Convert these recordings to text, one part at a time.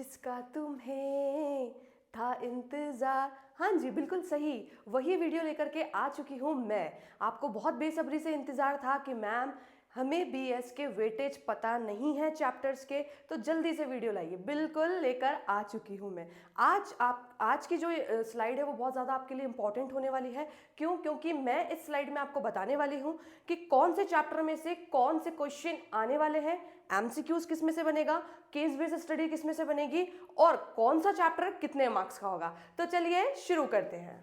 जिसका तुम्हें था इंतजार। हाँ जी, बिल्कुल सही, वही वीडियो लेकर के आ चुकी हूँ मैं। आपको बहुत बेसब्री से इंतजार था कि मैम हमें बीएस के वेटेज पता नहीं है चैप्टर्स के, तो जल्दी से वीडियो लाइए। बिल्कुल लेकर आ चुकी हूँ मैं। आज की जो स्लाइड है वो बहुत ज़्यादा आपके लिए इंपॉर्टेंट होने वाली है। क्यों? क्योंकि मैं इस स्लाइड में आपको बताने वाली हूँ कि कौन से चैप्टर में से कौन से क्वेश्चन आने वाले हैं, एमसीक्यूज किस में से बनेगा, केस बेस्ड स्टडी किस में से बनेगी और कौन सा चैप्टर कितने मार्क्स का होगा। तो चलिए शुरू करते हैं।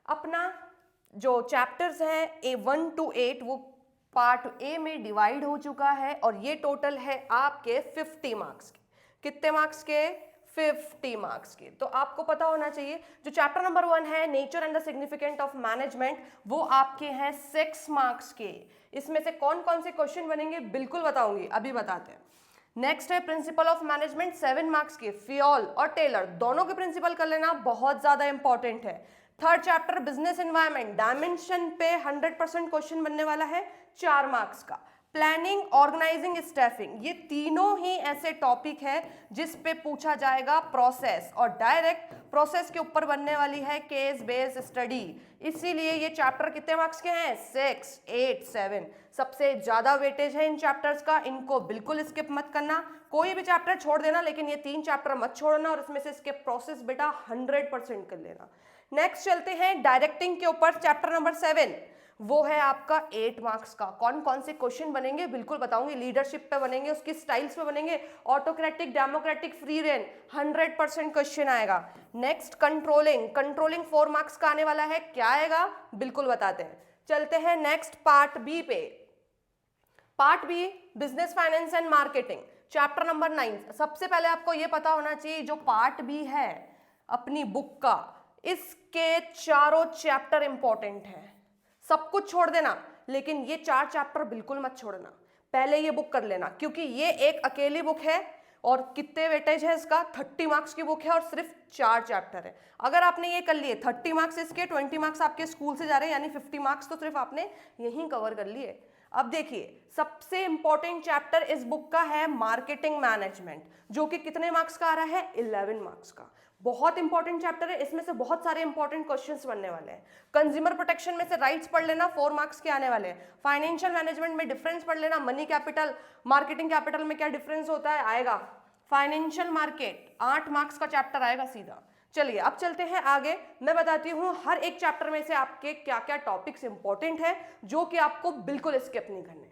अपना जो चैप्टर्स हैं A1 to 8 वो पार्ट ए में डिवाइड हो चुका है और ये टोटल है आपके 50 मार्क्स के। कितने मार्क्स के? 50 मार्क्स के। तो आपको पता होना चाहिए जो चैप्टर नंबर 1 है nature and the significant of management, वो आपके हैं 6 मार्क्स के। इसमें से कौन कौन से क्वेश्चन बनेंगे बिल्कुल बताऊंगी, अभी बताते हैं। नेक्स्ट है प्रिंसिपल ऑफ मैनेजमेंट, 7 मार्क्स के। फियोल और टेलर दोनों के प्रिंसिपल कर लेना, बहुत ज्यादा इंपॉर्टेंट है। Third chapter business environment, dimension पे 100% क्वेश्चन बनने वाला है, 4 मार्क्स का। प्लानिंग, ऑर्गेनाइजिंग, स्टाफिंग, ये तीनों ही ऐसे टॉपिक है जिस पे पूछा जाएगा प्रोसेस, और डायरेक्ट प्रोसेस के ऊपर बनने वाली है केस बेस्ड स्टडी। इसीलिए ये चैप्टर कितने मार्क्स के हैं? 6, 8, 7। सबसे ज्यादा वेटेज है इन चैप्टर्स का, इनको बिल्कुल स्किप मत करना। कोई भी चैप्टर छोड़ देना लेकिन ये 3 चैप्टर मत छोड़ना, और इसमें से इसके प्रोसेस बेटा 100% कर लेना। नेक्स्ट चलते हैं डायरेक्टिंग के ऊपर, चैप्टर नंबर 7, वो है आपका 8 मार्क्स का। कौन कौन से क्वेश्चन बनेंगे बिल्कुल बताऊंगी। लीडरशिप पे बनेंगे, उसकी स्टाइल्स पे बनेंगे, autocratic, democratic, free rein, 100% question आएगा। नेक्स्ट कंट्रोलिंग, कंट्रोलिंग 4 मार्क्स का आने वाला है, क्या आएगा बिल्कुल बताते हैं। चलते हैं नेक्स्ट पार्ट बी पे। Part B business finance and marketing, chapter number 9। सबसे पहले आपको यह पता होना चाहिए जो पार्ट बी है अपनी बुक का, इसके चारों चैप्टर इंपॉर्टेंट है। सब कुछ छोड़ देना लेकिन ये 4 चैप्टर बिल्कुल मत छोड़ना। पहले ये बुक कर लेना क्योंकि ये एक अकेली बुक है और कितने वेटेज है इसका? 30 मार्क्स की बुक है और सिर्फ 4 चैप्टर है। अगर आपने ये कर लिए 30 मार्क्स इसके, 20 मार्क्स आपके स्कूल से जा रहे हैं, यानी 50 मार्क्स तो सिर्फ आपने यहीं कवर कर लिए। अब देखिए सबसे इंपॉर्टेंट चैप्टर इस बुक का है मार्केटिंग मैनेजमेंट, जो कि कितने मार्क्स का आ रहा है? 11 मार्क्स का। बहुत इंपॉर्टेंट चैप्टर है, इसमें से बहुत सारे इंपॉर्टेंट क्वेश्चंस बनने वाले हैं। कंज्यूमर प्रोटेक्शन में से राइट्स पढ़ लेना, 4 मार्क्स के आने वाले हैं। फाइनेंशियल मैनेजमेंट में डिफरेंस पढ़ लेना, मनी कैपिटल, मार्केटिंग कैपिटल में क्या डिफरेंस होता है आएगा। फाइनेंशियल मार्केट 8 मार्क्स का चैप्टर आएगा सीधा। चलिए अब चलते हैं आगे, मैं बताती हूँ हर एक चैप्टर में से आपके क्या क्या टॉपिक्स इंपॉर्टेंट है जो कि आपको बिल्कुल स्किप नहीं करने।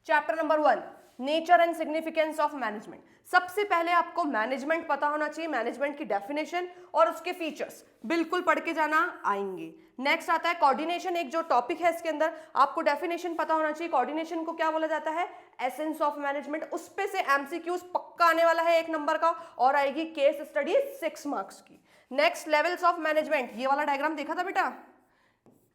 Chapter number 1 nature and significance of management. सबसे पहले आपको मैनेजमेंट पता होना चाहिए, मैनेजमेंट की डेफिनेशन और उसके फीचर्स बिल्कुल पढ़ के जाना आएंगे। नेक्स्ट आता है कोऑर्डिनेशन, एक जो टॉपिक है इसके अंदर आपको डेफिनेशन पता होना चाहिए। कोऑर्डिनेशन को क्या बोला जाता है? Essence of management. उस पे से एमसीक्यूज पक्का आने वाला है 1 नंबर का, और आएगी केस स्टडी 6 मार्क्स की। नेक्स्ट लेवल्स ऑफ मैनेजमेंट, ये वाला डायग्राम देखा था बेटा?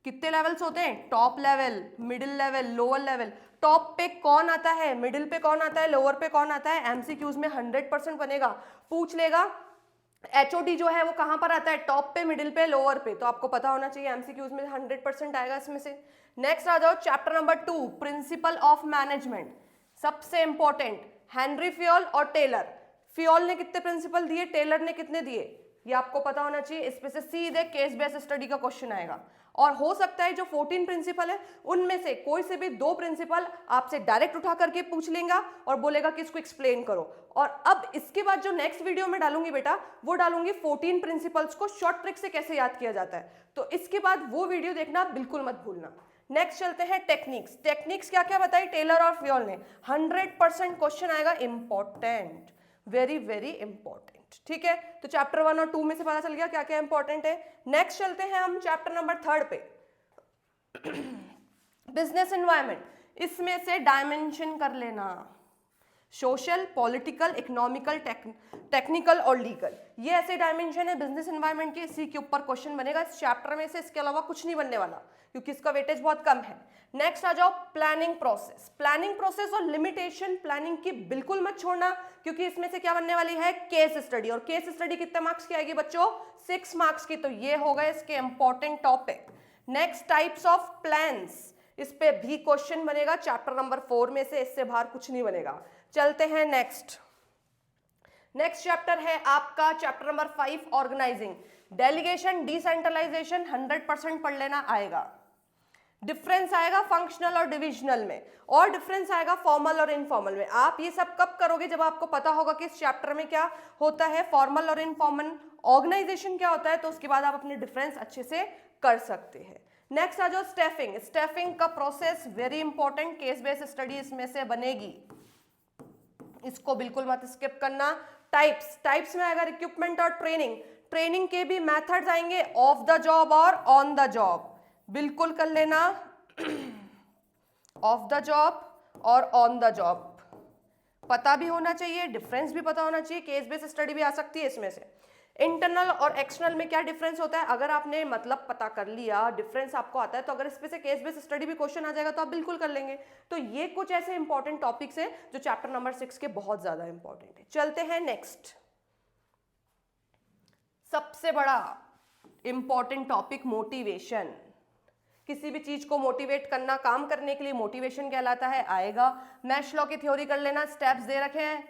कितने लेवल्स होते हैं? Top level, middle level, lower level. Top पे कौन आता है, मिडिल पे कौन आता है, लोअर पे कौन आता है? एमसीक्यूज में 100% बनेगा, पूछ लेगा। एचओडी जो है वो कहां पर आता है? टॉप पे, मिडिल पे, लोअर पे। तो आपको पता होना चाहिए एमसीक्यूज में 100% आएगा इसमें से। नेक्स्ट आ जाओ chapter number 2 principle of management. सबसे इंपॉर्टेंट हेनरी फियोल और टेलर। फियोल ने कितने प्रिंसिपल दिए, टेलर ने कितने दिए, ये आपको पता होना चाहिए। इस पे से सीधे केस बेस्ड स्टडी का क्वेश्चन आएगा, और हो सकता है जो 14 प्रिंसिपल है उनमें से कोई से भी 2 प्रिंसिपल आपसे डायरेक्ट उठा करके पूछ लेगा और बोलेगा कि इसको एक्सप्लेन करो। और अब इसके बाद जो नेक्स्ट वीडियो में डालूंगी बेटा, वो डालूंगी 14 प्रिंसिपल्स को शॉर्ट ट्रिक से कैसे याद किया जाता है, तो इसके बाद वो वीडियो देखना बिल्कुल मत भूलना। नेक्स्ट चलते हैं टेक्निक्स। टेक्निक्स क्या क्या बताई टेलर और फियोल ने? 100% क्वेश्चन आएगा, इंपॉर्टेंट, वेरी वेरी इंपॉर्टेंट। ठीक है, तो चैप्टर 1 और 2 में से पता चल गया क्या क्या इंपॉर्टेंट है। नेक्स्ट चलते हैं हम चैप्टर नंबर 3 पे, बिजनेस एनवायरनमेंट। इसमें से डायमेंशन कर लेना, सोशल, पॉलिटिकल, इकोनॉमिकल, टेक्निकल और लीगल। ये ऐसे डायमेंशन है बिजनेस एनवायरनमेंट के, इसी के ऊपर क्वेश्चन बनेगा इस चैप्टर में से, इसके अलावा कुछ नहीं बनने वाला क्योंकि इसका वेटेज बहुत कम है। नेक्स्ट आ जाओ प्लानिंग प्रोसेस। प्लानिंग प्रोसेस और लिमिटेशन प्लानिंग की बिल्कुल मत छोड़ना क्योंकि इसमें से क्या बनने वाली है? केस स्टडी, और केस स्टडी कितने मार्क्स की आएगी बच्चों? 6 मार्क्स की। तो ये होगा इसके important topic. Next types of plans, इस पे भी क्वेश्चन बनेगा चैप्टर नंबर 4 में से, इससे बाहर कुछ नहीं बनेगा। चलते हैं नेक्स्ट चैप्टर है आपका chapter number 5 organising. Delegation, decentralisation 100% पढ़ लेना आएगा। डिफरेंस आएगा फंक्शनल और डिविजनल में, और डिफरेंस आएगा फॉर्मल और इनफॉर्मल में। आप ये सब कब करोगे? जब आपको पता होगा कि इस चैप्टर में क्या होता है, फॉर्मल और इनफॉर्मल, ऑर्गेनाइजेशन क्या होता है, तो उसके बाद आप अपने डिफरेंस अच्छे से कर सकते हैं। नेक्स्ट आ जाओ स्टैफिंग। स्टैफिंग का process very important, case based study इसमें से बनेगी, इसको बिल्कुल मत स्किप करना। टाइप्स में आएगा रिक्रूटमेंट और ट्रेनिंग। ट्रेनिंग के भी मेथड्स आएंगे, ऑफ द जॉब और ऑन द जॉब, बिल्कुल कर लेना। ऑफ द जॉब और ऑन द जॉब पता भी होना चाहिए, डिफरेंस भी पता होना चाहिए, केस बेस्ड स्टडी भी आ सकती है इसमें से। इंटरनल और एक्सटर्नल में क्या डिफरेंस होता है, अगर आपने मतलब पता कर लिया, डिफरेंस आपको आता है, तो अगर इसमें से केस बेस्ड स्टडी भी क्वेश्चन आ जाएगा तो आप बिल्कुल कर लेंगे। तो ये कुछ ऐसे इंपॉर्टेंट टॉपिक्स हैं जो चैप्टर नंबर 6 के बहुत ज्यादा इंपॉर्टेंट है। चलते हैं नेक्स्ट, सबसे बड़ा इंपॉर्टेंट टॉपिक मोटिवेशन। किसी भी चीज को मोटिवेट करना, काम करने के लिए मोटिवेशन कहलाता है, आएगा। मैश्लो की थ्योरी कर लेना, स्टेप्स दे रखे हैं,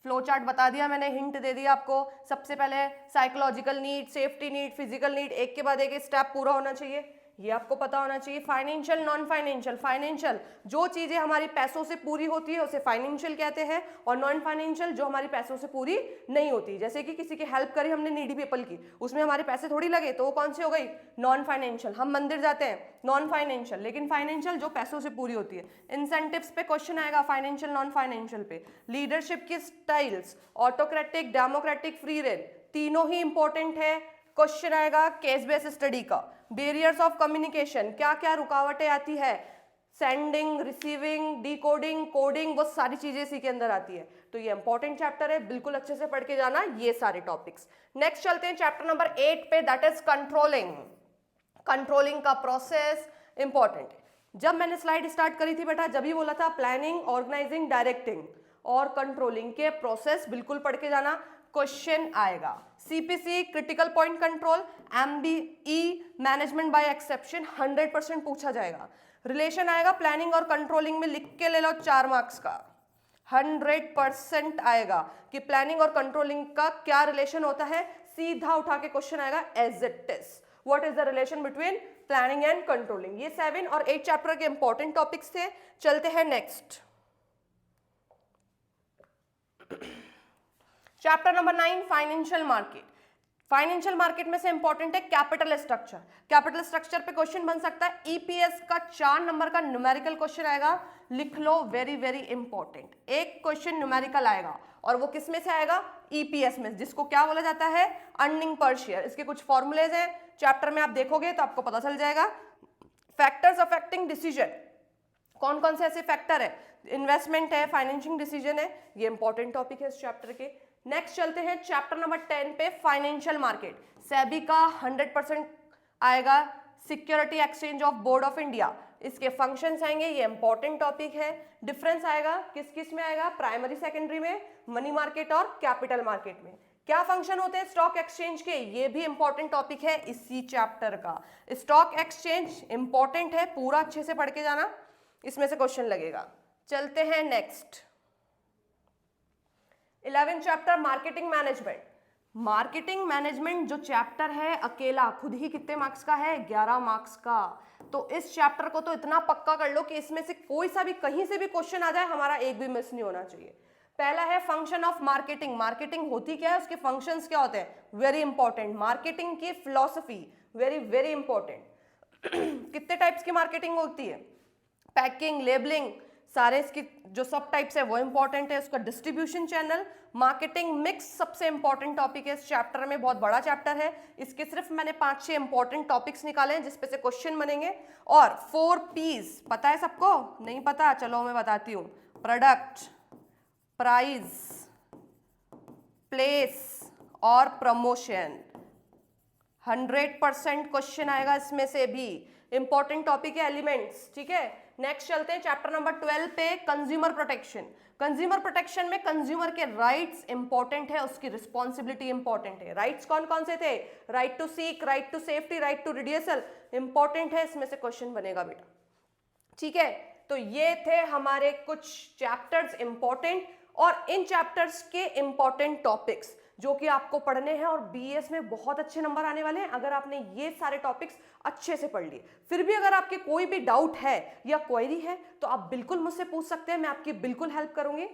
फ्लो चार्ट बता दिया मैंने, हिंट दे दिया आपको। सबसे पहले psychological need, safety need, physical need, एक के बाद एक स्टेप पूरा होना चाहिए, ये आपको पता होना चाहिए। Financial, non financial. फाइनेंशियल जो चीजें हमारी पैसों से पूरी होती है उसे फाइनेंशियल कहते हैं, और नॉन फाइनेंशियल जो हमारी पैसों से पूरी नहीं होती, जैसे कि किसी की हेल्प करी हमने नीडी पीपल की, उसमें हमारे पैसे थोड़ी लगे, तो वो कौन सी हो गई, नॉन फाइनेंशियल। हम मंदिर जाते हैं, नॉन फाइनेंशियल। लेकिन फाइनेंशियल जो पैसों से पूरी होती है। इंसेंटिव्स पे क्वेश्चन आएगा, फाइनेंशियल नॉन फाइनेंशियल पे। लीडरशिप की styles, autocratic, democratic, free rail, तीनों ही इंपॉर्टेंट है। क्वेश्चन आएगा केस बेस्ड स्टडी का। बैरियर्स ऑफ कम्युनिकेशन, क्या क्या रुकावटें आती है, सेंडिंग, रिसीविंग, डिकोडिंग, कोडिंग, वो सारी चीजें इसी के अंदर आती है। तो ये इंपॉर्टेंट चैप्टर है, बिल्कुल अच्छे से पढ़ के जाना ये सारे टॉपिक्स। नेक्स्ट चलते हैं चैप्टर नंबर 8 पे, दैट इज कंट्रोलिंग। कंट्रोलिंग का प्रोसेस इंपॉर्टेंट है। जब मैंने स्लाइड स्टार्ट करी थी बेटा, जब ही बोला था प्लानिंग, ऑर्गेनाइजिंग, डायरेक्टिंग और कंट्रोलिंग के प्रोसेस बिल्कुल पढ़ के जाना, क्वेश्चन आएगा। CPC, critical point control, MBE, management by exception, 100% पूछा जाएगा। रिलेशन आएगा प्लानिंग और कंट्रोलिंग में, लिख के ले लो 4 मार्क्स का, 100% आएगा कि प्लानिंग और कंट्रोलिंग का क्या रिलेशन होता है, सीधा उठा के क्वेश्चन आएगा as it is. What is the relation between planning and controlling. ये 7 और 8 चैप्टर के इंपॉर्टेंट टॉपिक्स थे। चलते हैं next, chapter number 9 financial market. Financial market में से इंपॉर्टेंट है कैपिटल स्ट्रक्चर। कैपिटल स्ट्रक्चर पे क्वेश्चन बन सकता है, ईपीएस का 4 नंबर का न्यूमेरिकल क्वेश्चन आएगा, लिख लो, वेरी वेरी इंपॉर्टेंट। एक क्वेश्चन न्यूमेरिकल आएगा, और वो किस में से आएगा, ईपीएस में, जिसको क्या बोला जाता है, अर्निंग पर शेयर। इसके कुछ फॉर्मूलेज हैं, चैप्टर में आप देखोगे तो आपको पता चल जाएगा। फैक्टर्स अफेक्टिंग डिसीजन, कौन कौन से ऐसे फैक्टर है, इन्वेस्टमेंट है, फाइनेंशियल डिसीजन है, ये इंपॉर्टेंट टॉपिक है इस चैप्टर के। नेक्स्ट चलते हैं चैप्टर नंबर 10 पे, फाइनेंशियल मार्केट। सेबी का 100% आएगा, security exchange of board of India, इसके फंक्शंस आएंगे, ये इंपॉर्टेंट टॉपिक है। डिफरेंस आएगा किस किस में आएगा, प्राइमरी सेकेंडरी में, मनी मार्केट और कैपिटल मार्केट में। क्या फंक्शन होते हैं स्टॉक एक्सचेंज के, ये भी इंपॉर्टेंट टॉपिक है इसी चैप्टर का। स्टॉक एक्सचेंज इंपॉर्टेंट है, पूरा अच्छे से पढ़ के जाना, इसमें से क्वेश्चन लगेगा। चलते हैं next, 11 chapter marketing management. Marketing management जो चैप्टर है अकेला खुद ही कितने मार्क्स का है, 11 मार्क्स का। तो इस चैप्टर को तो इतना पक्का कर लो कि इसमें से कोई सा भी कहीं से भी क्वेश्चन आ जाए, हमारा एक भी मिस नहीं होना चाहिए। पहला है फंक्शन ऑफ मार्केटिंग। मार्केटिंग होती क्या है, उसके फंक्शंस क्या होते हैं, वेरी इंपॉर्टेंट। मार्केटिंग की फिलॉसफी, वेरी वेरी इंपॉर्टेंट। कितने टाइप्स की मार्केटिंग होती है, पैकिंग, लेबलिंग, सारे इसकी जो सब टाइप्स है वो इंपॉर्टेंट है। उसका डिस्ट्रीब्यूशन चैनल, मार्केटिंग मिक्स सबसे इंपॉर्टेंट टॉपिक है इस चैप्टर में, बहुत बड़ा चैप्टर है। इसके सिर्फ मैंने 5-6 इंपॉर्टेंट टॉपिक्स निकाले हैं जिसपे से क्वेश्चन बनेंगे। और 4 P's पता है सबको, नहीं पता, चलो मैं बताती हूँ। प्रोडक्ट, प्राइस, प्लेस और प्रमोशन। 100% क्वेश्चन आएगा इसमें से भी, इंपॉर्टेंट टॉपिक है एलिमेंट्स, ठीक है। नेक्स्ट चलते हैं चैप्टर नंबर 12 पे, कंज्यूमर प्रोटेक्शन। कंज्यूमर प्रोटेक्शन में कंज्यूमर के राइट्स इंपॉर्टेंट है, उसकी रिस्पॉन्सिबिलिटी इंपॉर्टेंट है। राइट्स कौन कौन से थे, right to seek, right to safety, right to redressal, important है, इसमें से क्वेश्चन बनेगा बेटा। ठीक है, तो ये थे हमारे कुछ चैप्टर्स इंपॉर्टेंट, और इन चैप्टर्स के इंपॉर्टेंट टॉपिक्स जो कि आपको पढ़ने हैं और बीएस में बहुत अच्छे नंबर आने वाले हैं अगर आपने ये सारे टॉपिक्स अच्छे से पढ़ लिए। फिर भी अगर आपके कोई भी डाउट है या क्वेरी है तो आप बिल्कुल मुझसे पूछ सकते हैं, मैं आपकी बिल्कुल हेल्प करूंगी।